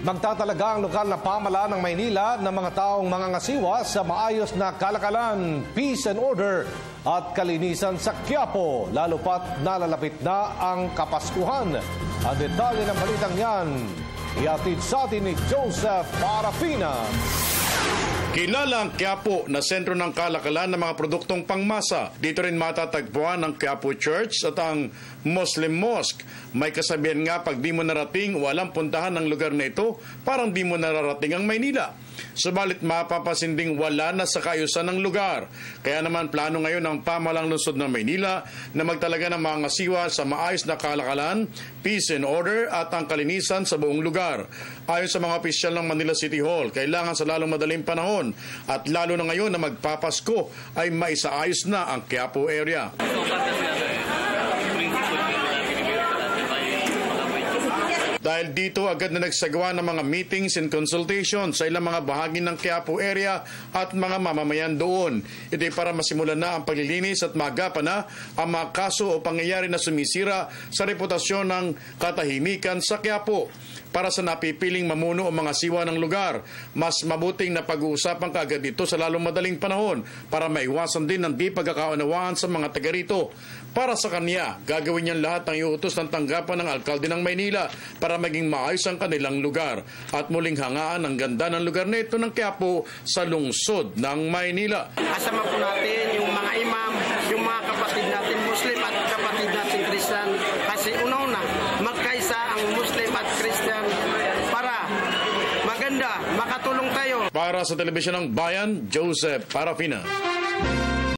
Magtatalaga ang lokal na pamahalaan ng Maynila ng mga taong mangangasiwa sa maayos na kalakalan, peace and order at kalinisan sa Quiapo, lalo pat nalalapit na ang Kapaskuhan. Ang detalye ng balitang yan, ihatid sa atin ni Joseph Parafina. Kilala ang Quiapo na sentro ng kalakalan ng mga produktong pangmasa. Dito rin matatagpuan ang Quiapo Church at ang Muslim Mosque. May kasabihan nga, pag di mo narating, walang puntahan ng lugar na ito, parang di mo nararating ang Maynila. Subalit mapapasinding wala na sa kaayusan ng lugar. Kaya naman plano ngayon ng pamahalang lungsod ng Maynila na magtalaga ng mga ngasiwa sa maayos na kalakalan, peace and order at ang kalinisan sa buong lugar. Ayon sa mga opisyal ng Manila City Hall, kailangan sa lalong madaling panahon at lalo na ngayon na magpapasko ay maisaayos na ang Quiapo area. Dahil dito agad na nagsagawa ng mga meetings and consultations sa ilang mga bahagi ng Quiapo area at mga mamamayan doon. Ito ay para masimulan na ang paglilinis at magapan na ang mga kaso o pangyayari na sumisira sa reputasyon ng katahimikan sa Quiapo. Para sa napipiling mamuno o mga siwa ng lugar, mas mabuting na pag-uusapan kaagad ito sa lalong madaling panahon para maiwasan din ang di pagkakaunawaan sa mga taga rito. Para sa kanya, gagawin niyan lahat ng iutos ng tanggapan ng alkalde ng Maynila para maging maayos ang kanilang lugar at muling hangaan ang ganda ng lugar na ito ng Quiapo sa lungsod ng Maynila. Kasama po natin yung mga imam, yung mga kapatid natin Muslim at kapatid natin Christian, kasi una-una magkaisa ang Muslim at Christian para maganda, makatulong tayo. Para sa Telebisyon ng Bayan, Joseph Parafina.